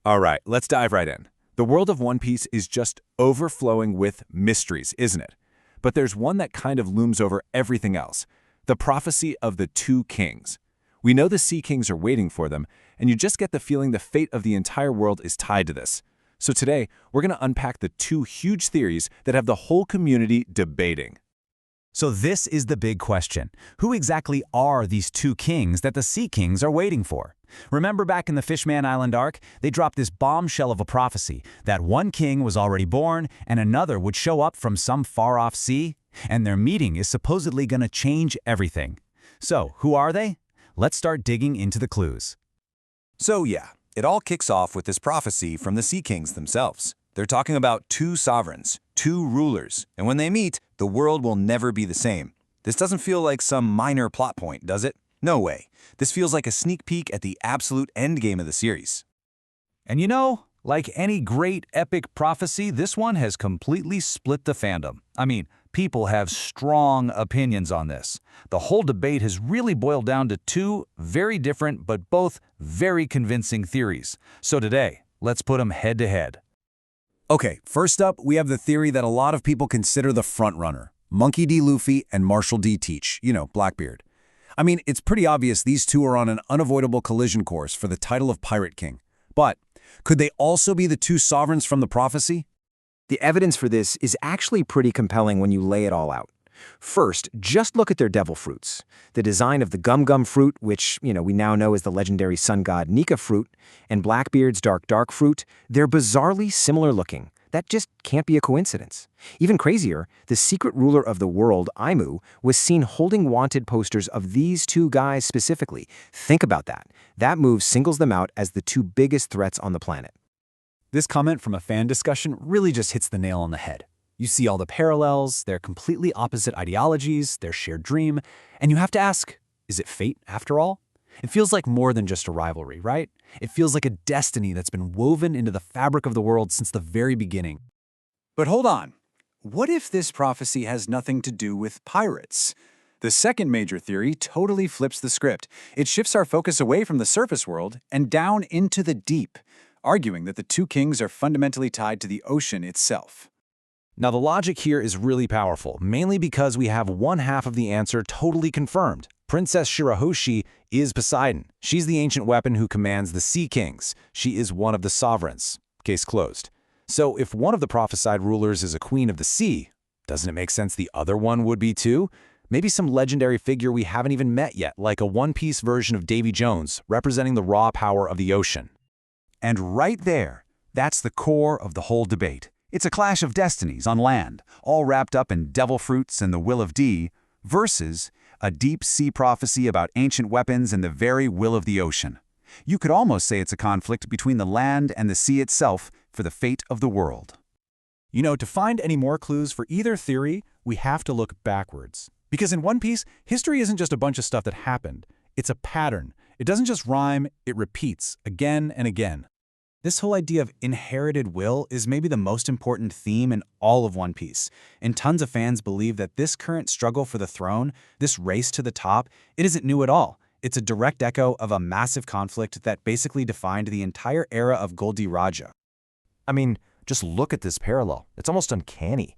All right, let's dive right in. The world of One Piece is just overflowing with mysteries, isn't it? But there's one that kind of looms over everything else, the prophecy of the two kings. We know the Sea Kings are waiting for them, and you just get the feeling the fate of the entire world is tied to this. So today, we're going to unpack the two huge theories that have the whole community debating. So this is the big question. Who exactly are these two kings that the Sea Kings are waiting for? Remember back in the Fishman Island arc, they dropped this bombshell of a prophecy that one king was already born and another would show up from some far-off sea, and their meeting is supposedly going to change everything. So, who are they? Let's start digging into the clues. So yeah, it all kicks off with this prophecy from the Sea Kings themselves. They're talking about two sovereigns, two rulers, and when they meet, the world will never be the same. This doesn't feel like some minor plot point, does it? No way. This feels like a sneak peek at the absolute endgame of the series. And you know, like any great epic prophecy, this one has completely split the fandom. I mean, people have strong opinions on this. The whole debate has really boiled down to two very different but both very convincing theories. So today, let's put them head to head. Okay, first up, we have the theory that a lot of people consider the frontrunner, Monkey D. Luffy and Marshall D. Teach, Blackbeard. I mean, it's pretty obvious these two are on an unavoidable collision course for the title of Pirate King. But could they also be the two sovereigns from the prophecy? The evidence for this is actually pretty compelling when you lay it all out. First, just look at their devil fruits. The design of the Gum Gum fruit, which, we now know as the legendary sun god Nika fruit, and Blackbeard's Dark fruit, they're bizarrely similar looking. That just can't be a coincidence. Even crazier, the secret ruler of the world, Aimu, was seen holding wanted posters of these two guys specifically. Think about that. That move singles them out as the two biggest threats on the planet. This comment from a fan discussion really just hits the nail on the head. You see all the parallels, their completely opposite ideologies, their shared dream, and you have to ask, is it fate after all? It feels like more than just a rivalry, right? It feels like a destiny that's been woven into the fabric of the world since the very beginning. But hold on. What if this prophecy has nothing to do with pirates? The second major theory totally flips the script. It shifts our focus away from the surface world and down into the deep, arguing that the two kings are fundamentally tied to the ocean itself. Now, the logic here is really powerful, mainly because we have one half of the answer totally confirmed. Princess Shirahoshi is Poseidon. She's the ancient weapon who commands the Sea Kings. She is one of the sovereigns. Case closed. So if one of the prophesied rulers is a queen of the sea, doesn't it make sense the other one would be too? Maybe some legendary figure we haven't even met yet, like a one-piece version of Davy Jones, representing the raw power of the ocean. And right there, that's the core of the whole debate. It's a clash of destinies on land, all wrapped up in devil fruits and the will of D, versus a deep sea prophecy about ancient weapons and the very will of the ocean. You could almost say it's a conflict between the land and the sea itself for the fate of the world. To find any more clues for either theory, we have to look backwards. Because in One Piece, history isn't just a bunch of stuff that happened. It's a pattern. It doesn't just rhyme, it repeats again and again. This whole idea of inherited will is maybe the most important theme in all of One Piece, and tons of fans believe that this current struggle for the throne, this race to the top, it isn't new at all. It's a direct echo of a massive conflict that basically defined the entire era of Gol D. Raja. I mean, just look at this parallel. It's almost uncanny.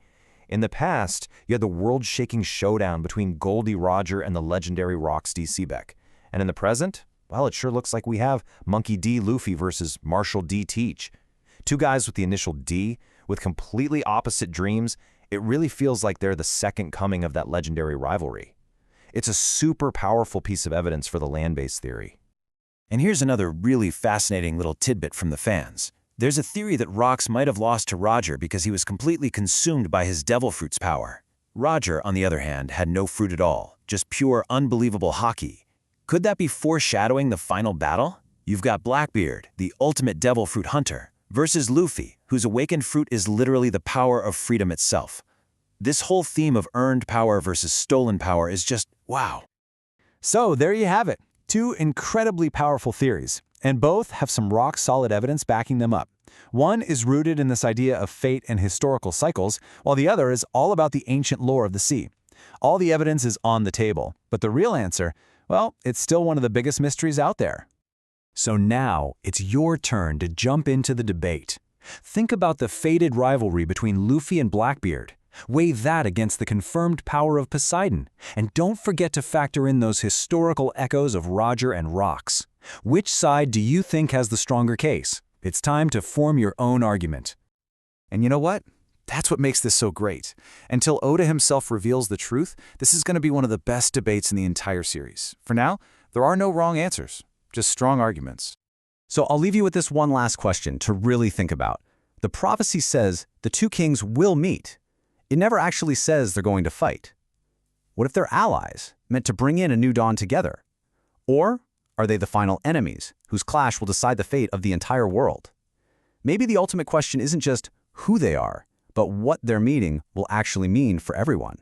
In the past, you had the world-shaking showdown between Gol D. Roger and the legendary Rox D. Seabeck. And in the present, well, it sure looks like we have Monkey D. Luffy versus Marshall D. Teach. Two guys with the initial D, with completely opposite dreams. It really feels like they're the second coming of that legendary rivalry. It's a super powerful piece of evidence for the land-based theory. And here's another really fascinating little tidbit from the fans. There's a theory that Rox might have lost to Roger because he was completely consumed by his devil fruit's power. Roger, on the other hand, had no fruit at all, just pure, unbelievable haki. Could that be foreshadowing the final battle? You've got Blackbeard, the ultimate devil fruit hunter, versus Luffy, whose awakened fruit is literally the power of freedom itself. This whole theme of earned power versus stolen power is just wow. So there you have it. Two incredibly powerful theories, and both have some rock-solid evidence backing them up. One is rooted in this idea of fate and historical cycles, while the other is all about the ancient lore of the sea. All the evidence is on the table, but the real answer, well, it's still one of the biggest mysteries out there. So now it's your turn to jump into the debate. Think about the fated rivalry between Luffy and Blackbeard. Weigh that against the confirmed power of Poseidon, and don't forget to factor in those historical echoes of Roger and Rox. Which side do you think has the stronger case? It's time to form your own argument. And you know what? That's what makes this so great. Until Oda himself reveals the truth, this is going to be one of the best debates in the entire series. For now, there are no wrong answers, just strong arguments. So I'll leave you with this one last question to really think about. The prophecy says the two kings will meet. It never actually says they're going to fight. What if they're allies, meant to bring in a new dawn together? Or are they the final enemies, whose clash will decide the fate of the entire world? Maybe the ultimate question isn't just who they are, but what their meeting will actually mean for everyone.